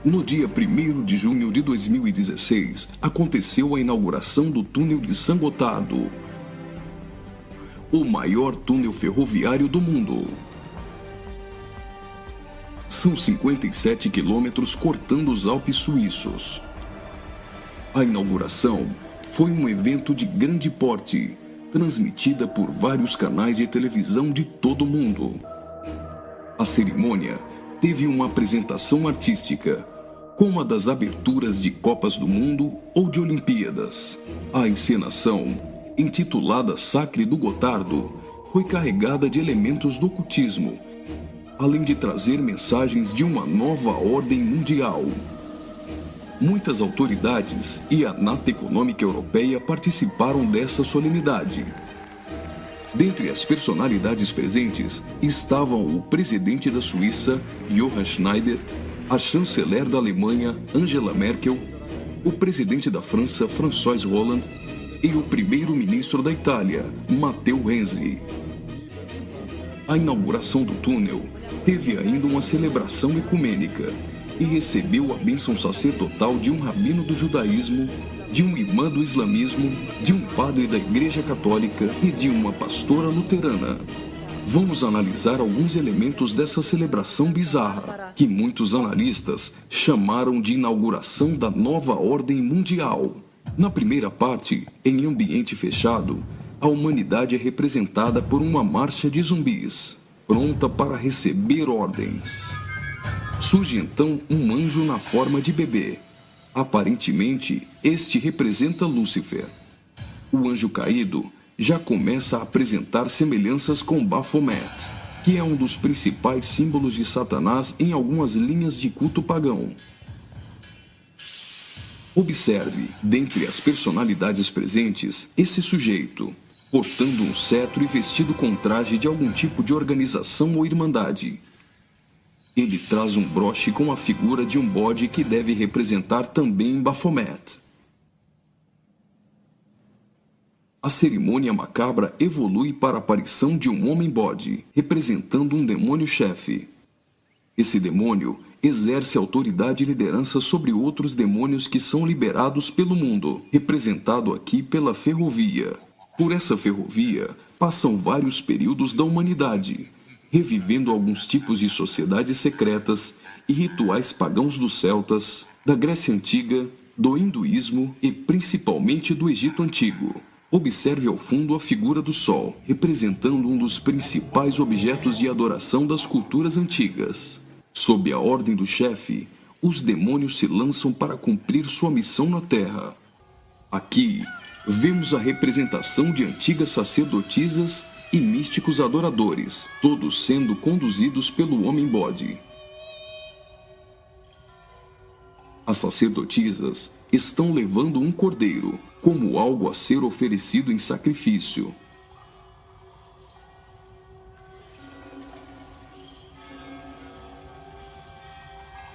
No dia 1º de junho de 2016, aconteceu a inauguração do túnel de San Gotardo, o maior túnel ferroviário do mundo. São 57 quilômetros cortando os Alpes suíços. A inauguração foi um evento de grande porte, transmitida por vários canais de televisão de todo o mundo. A cerimônia teve uma apresentação artística, como a das aberturas de Copas do Mundo ou de Olimpíadas. A encenação, intitulada Sacre do Gotardo, foi carregada de elementos do ocultismo, além de trazer mensagens de uma nova ordem mundial. Muitas autoridades e a Nata Econômica Europeia participaram dessa solenidade. Dentre as personalidades presentes estavam o presidente da Suíça, Johann Schneider, a chanceler da Alemanha, Angela Merkel, o presidente da França, François Hollande, e o primeiro-ministro da Itália, Matteo Renzi. A inauguração do túnel teve ainda uma celebração ecumênica e recebeu a bênção sacerdotal de um rabino do judaísmo, de um imã do islamismo, de um padre da Igreja Católica e de uma pastora luterana. Vamos analisar alguns elementos dessa celebração bizarra, que muitos analistas chamaram de inauguração da nova ordem mundial. Na primeira parte, em ambiente fechado, a humanidade é representada por uma marcha de zumbis, pronta para receber ordens. Surge então um anjo na forma de bebê. Aparentemente, este representa Lúcifer. O anjo caído já começa a apresentar semelhanças com Baphomet, que é um dos principais símbolos de Satanás em algumas linhas de culto pagão. Observe, dentre as personalidades presentes, esse sujeito, portando um cetro e vestido com traje de algum tipo de organização ou irmandade. Ele traz um broche com a figura de um bode que deve representar também Baphomet. A cerimônia macabra evolui para a aparição de um homem-bode, representando um demônio-chefe. Esse demônio exerce autoridade e liderança sobre outros demônios que são liberados pelo mundo, representado aqui pela ferrovia. Por essa ferrovia, passam vários períodos da humanidade, revivendo alguns tipos de sociedades secretas e rituais pagãos dos celtas, da Grécia Antiga, do hinduísmo e principalmente do Egito Antigo. Observe ao fundo a figura do Sol, representando um dos principais objetos de adoração das culturas antigas. Sob a ordem do chefe, os demônios se lançam para cumprir sua missão na Terra. Aqui, vemos a representação de antigas sacerdotisas e místicos adoradores, todos sendo conduzidos pelo homem-bode. As sacerdotisas estão levando um cordeiro, como algo a ser oferecido em sacrifício.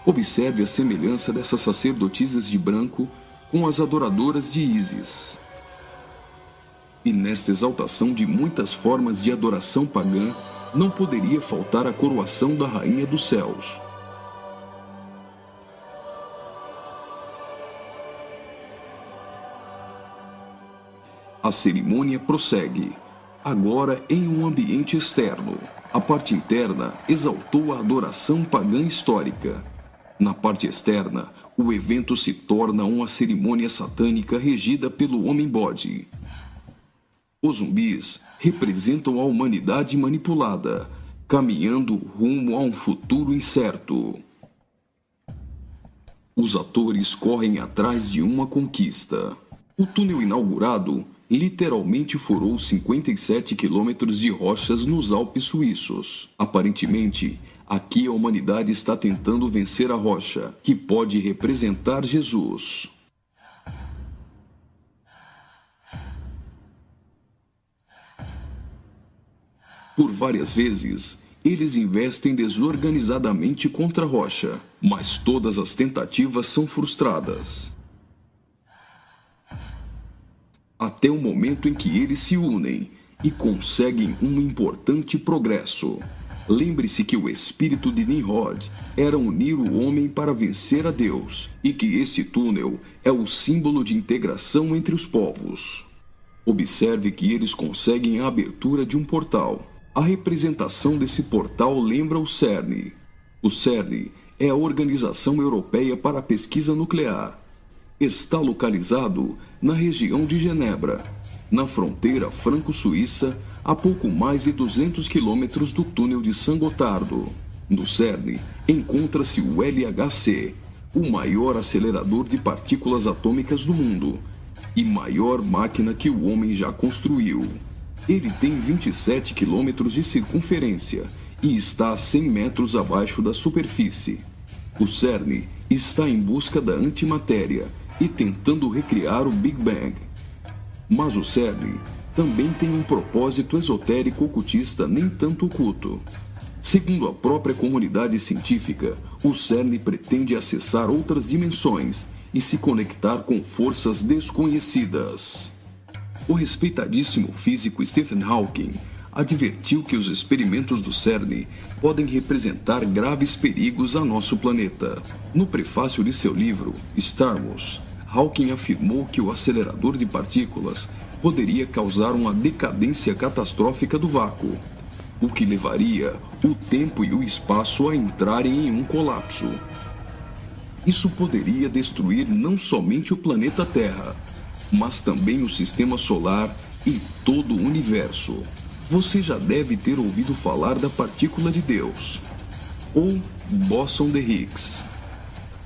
Observe a semelhança dessas sacerdotisas de branco com as adoradoras de Ísis. E nesta exaltação de muitas formas de adoração pagã, não poderia faltar a coroação da Rainha dos Céus. A cerimônia prossegue, agora em um ambiente externo. A parte interna exaltou a adoração pagã histórica. Na parte externa, o evento se torna uma cerimônia satânica regida pelo homem-bode. Os zumbis representam a humanidade manipulada, caminhando rumo a um futuro incerto. Os atores correm atrás de uma conquista. O túnel inaugurado literalmente furou 57 quilômetros de rochas nos Alpes suíços. Aparentemente, aqui a humanidade está tentando vencer a rocha, que pode representar Jesus. Por várias vezes, eles investem desorganizadamente contra a rocha, mas todas as tentativas são frustradas. Até o momento em que eles se unem e conseguem um importante progresso. Lembre-se que o espírito de Nimrod era unir o homem para vencer a Deus, e que este túnel é o símbolo de integração entre os povos. Observe que eles conseguem a abertura de um portal. A representação desse portal lembra o CERN. O CERN é a Organização Europeia para a Pesquisa Nuclear. Está localizado na região de Genebra, na fronteira franco-suíça, a pouco mais de 200 quilômetros do túnel de Saint-Gotardo. No CERN, encontra-se o LHC, o maior acelerador de partículas atômicas do mundo e maior máquina que o homem já construiu. Ele tem 27 quilômetros de circunferência e está a 100 metros abaixo da superfície. O CERN está em busca da antimatéria e tentando recriar o Big Bang. Mas o CERN também tem um propósito esotérico ocultista nem tanto oculto. Segundo a própria comunidade científica, o CERN pretende acessar outras dimensões e se conectar com forças desconhecidas. O respeitadíssimo físico Stephen Hawking advertiu que os experimentos do CERN podem representar graves perigos a nosso planeta. No prefácio de seu livro, Stardust, Hawking afirmou que o acelerador de partículas poderia causar uma decadência catastrófica do vácuo, o que levaria o tempo e o espaço a entrarem em um colapso. Isso poderia destruir não somente o planeta Terra, mas também o sistema solar e todo o universo. Você já deve ter ouvido falar da partícula de Deus, ou bóson de Higgs.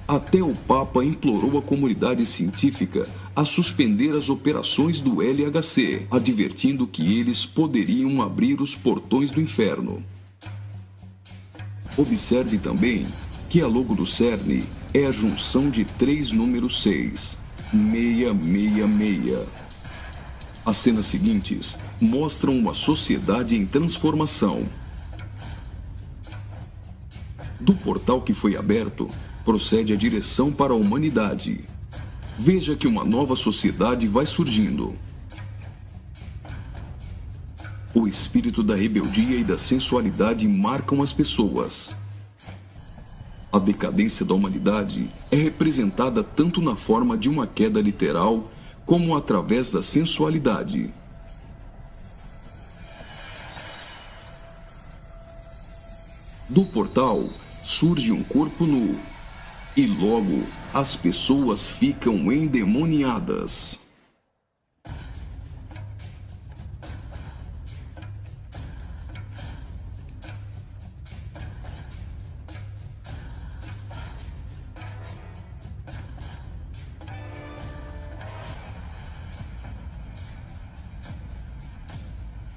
Até o Papa implorou a comunidade científica a suspender as operações do LHC, advertindo que eles poderiam abrir os portões do inferno. Observe também que a logo do CERN é a junção de 3 números 6, 666. As cenas seguintes mostram uma sociedade em transformação. Do portal que foi aberto, procede a direção para a humanidade. Veja que uma nova sociedade vai surgindo. O espírito da rebeldia e da sensualidade marcam as pessoas. A decadência da humanidade é representada tanto na forma de uma queda literal, como através da sensualidade. Do portal surge um corpo nu, e logo as pessoas ficam endemoniadas.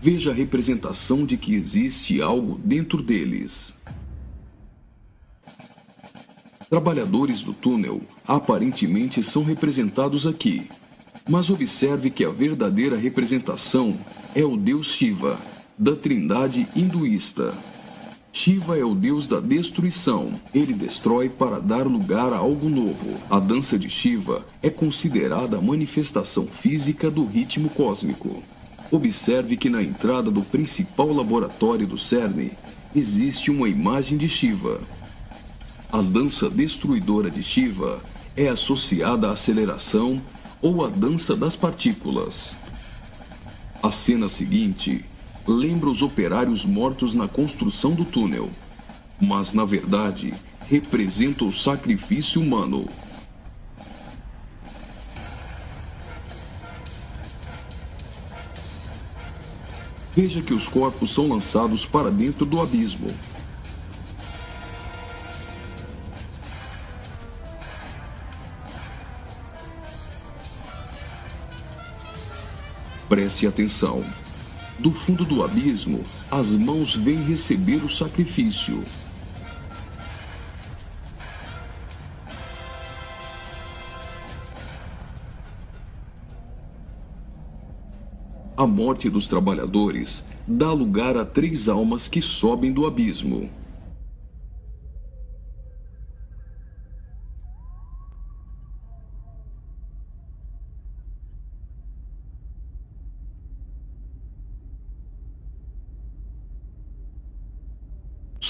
Veja a representação de que existe algo dentro deles. Trabalhadores do túnel aparentemente são representados aqui, mas observe que a verdadeira representação é o deus Shiva, da trindade hinduísta. Shiva é o deus da destruição. Ele destrói para dar lugar a algo novo. A dança de Shiva é considerada a manifestação física do ritmo cósmico. Observe que na entrada do principal laboratório do CERN existe uma imagem de Shiva. A dança destruidora de Shiva é associada à aceleração ou à dança das partículas. A cena seguinte lembra os operários mortos na construção do túnel, mas na verdade representa o sacrifício humano. Veja que os corpos são lançados para dentro do abismo. Preste atenção. Do fundo do abismo, as mãos vêm receber o sacrifício. A morte dos trabalhadores dá lugar a 3 almas que sobem do abismo.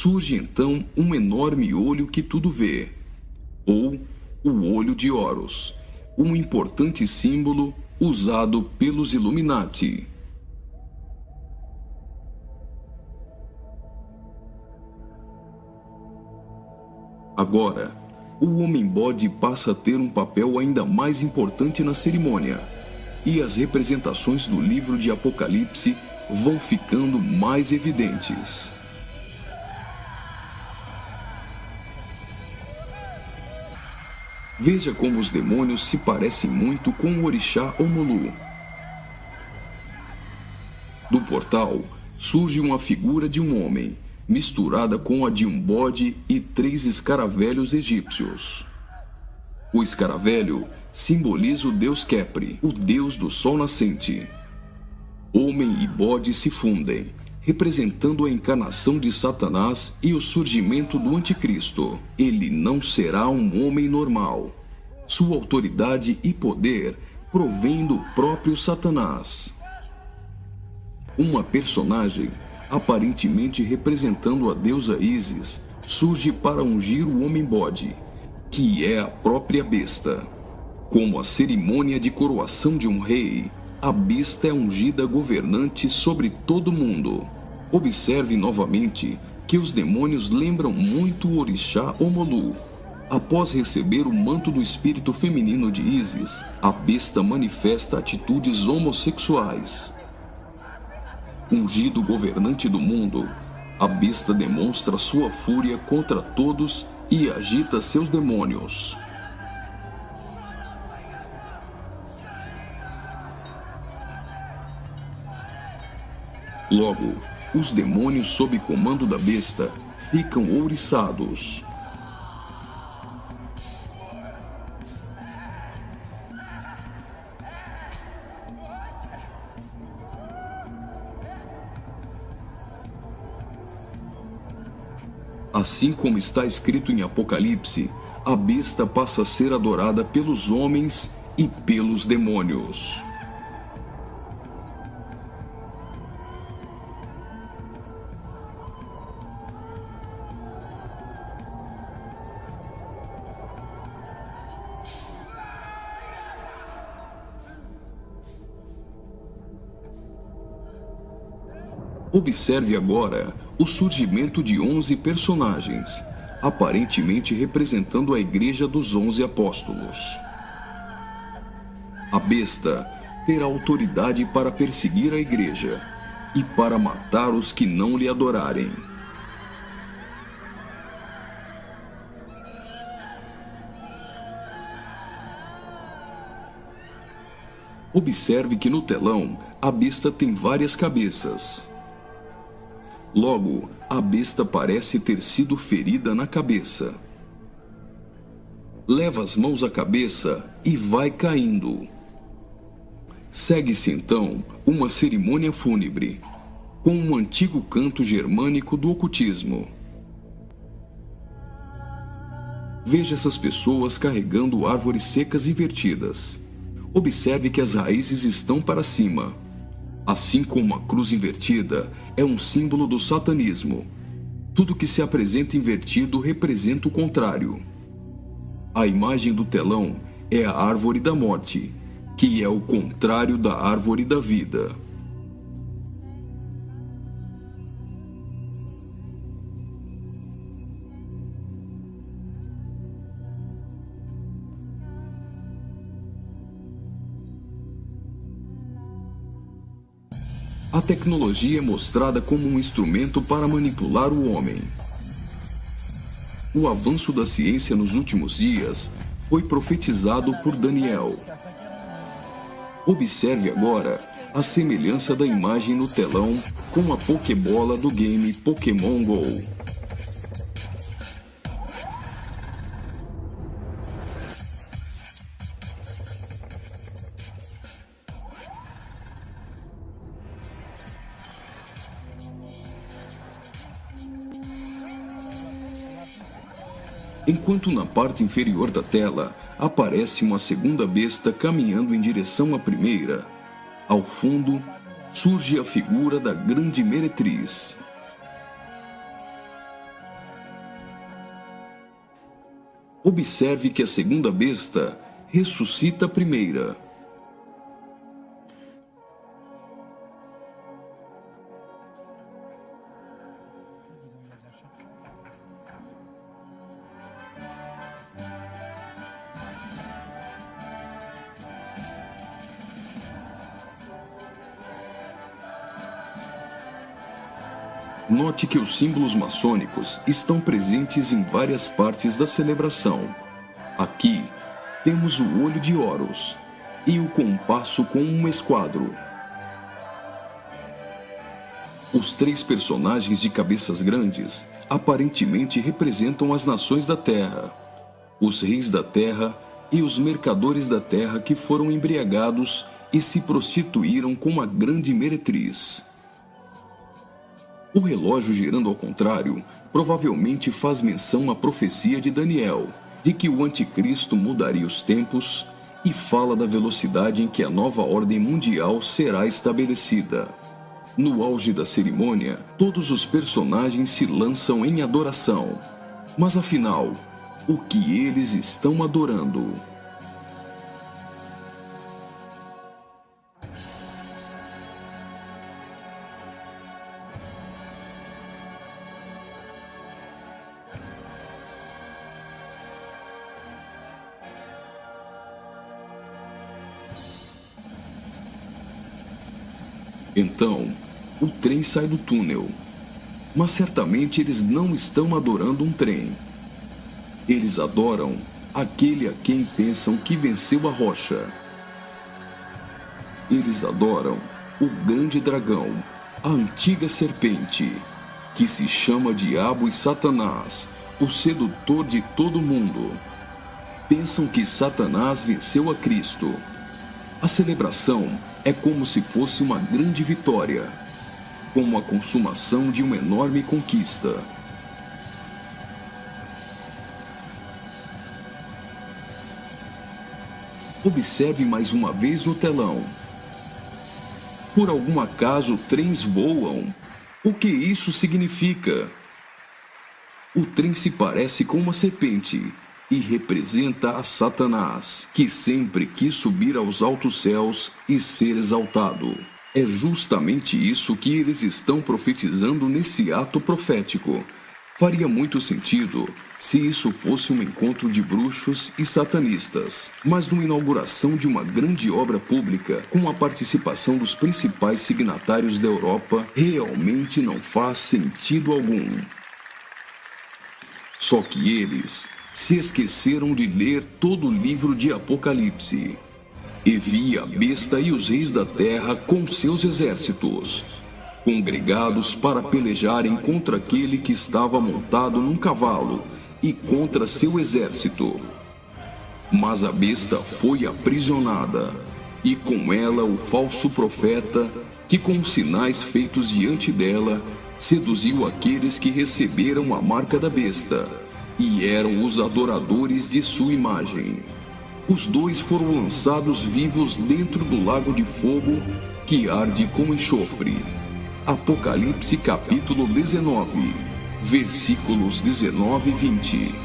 surge então um enorme olho que tudo vê, ou o Olho de Horus, um importante símbolo usado pelos Illuminati. Agora, o homem-bode passa a ter um papel ainda mais importante na cerimônia, e as representações do livro de Apocalipse vão ficando mais evidentes. Veja como os demônios se parecem muito com o orixá Omolu. Do portal surge uma figura de um homem, misturada com a de um bode e 3 escaravelhos egípcios. O escaravelho simboliza o deus Khepri, o deus do sol nascente. Homem e bode se fundem, representando a encarnação de Satanás e o surgimento do anticristo. Ele não será um homem normal. Sua autoridade e poder provém do próprio Satanás. Uma personagem, aparentemente representando a deusa Ísis, surge para ungir o homem-bode, que é a própria besta. Como a cerimônia de coroação de um rei, a besta é ungida governante sobre todo mundo. Observe novamente que os demônios lembram muito o orixá Omolu. Após receber o manto do espírito feminino de Ísis, a besta manifesta atitudes homossexuais. Ungido governante do mundo, a besta demonstra sua fúria contra todos e agita seus demônios. Logo, os demônios sob comando da besta ficam ouriçados. Assim como está escrito em Apocalipse, a besta passa a ser adorada pelos homens e pelos demônios. Observe agora o surgimento de 11 personagens, aparentemente representando a Igreja dos 11 Apóstolos. A besta terá autoridade para perseguir a Igreja e para matar os que não lhe adorarem. Observe que no telão a besta tem várias cabeças. Logo, a besta parece ter sido ferida na cabeça. Leva as mãos à cabeça e vai caindo. Segue-se então uma cerimônia fúnebre, com um antigo canto germânico do ocultismo. Veja essas pessoas carregando árvores secas invertidas. Observe que as raízes estão para cima. Assim como a cruz invertida é um símbolo do satanismo, tudo que se apresenta invertido representa o contrário. A imagem do telão é a árvore da morte, que é o contrário da árvore da vida. A tecnologia é mostrada como um instrumento para manipular o homem. O avanço da ciência nos últimos dias foi profetizado por Daniel. Observe agora a semelhança da imagem no telão com a Pokébola do game Pokémon GO. Enquanto na parte inferior da tela aparece uma segunda besta caminhando em direção à primeira, ao fundo surge a figura da Grande Meretriz. Observe que a segunda besta ressuscita a primeira. Note que os símbolos maçônicos estão presentes em várias partes da celebração. Aqui, temos o olho de Horus e o compasso com um esquadro. Os 3 personagens de cabeças grandes aparentemente representam as nações da Terra, os reis da Terra e os mercadores da Terra que foram embriagados e se prostituíram com uma grande meretriz. O relógio girando ao contrário provavelmente faz menção à profecia de Daniel, de que o anticristo mudaria os tempos, e fala da velocidade em que a nova ordem mundial será estabelecida. No auge da cerimônia, todos os personagens se lançam em adoração. Mas afinal, o que eles estão adorando? Então, o trem sai do túnel. Mas certamente eles não estão adorando um trem. Eles adoram aquele a quem pensam que venceu a rocha. Eles adoram o grande dragão, a antiga serpente, que se chama Diabo e Satanás, o sedutor de todo mundo. Pensam que Satanás venceu a Cristo. A celebração é como se fosse uma grande vitória, como a consumação de uma enorme conquista. Observe mais uma vez no telão. Por algum acaso trens voam? O que isso significa? O trem se parece com uma serpente e representa a Satanás, que sempre quis subir aos altos céus e ser exaltado. É justamente isso que eles estão profetizando nesse ato profético. Faria muito sentido se isso fosse um encontro de bruxos e satanistas, mas numa inauguração de uma grande obra pública, com a participação dos principais signatários da Europa, realmente não faz sentido algum. Só que eles se esqueceram de ler todo o livro de Apocalipse. E vi a besta e os reis da terra com seus exércitos, congregados para pelejarem contra aquele que estava montado num cavalo e contra seu exército. Mas a besta foi aprisionada, e com ela o falso profeta, que com os sinais feitos diante dela, seduziu aqueles que receberam a marca da besta, e eram os adoradores de sua imagem. Os 2 foram lançados vivos dentro do lago de fogo que arde com enxofre. Apocalipse capítulo 19, versículos 19 e 20.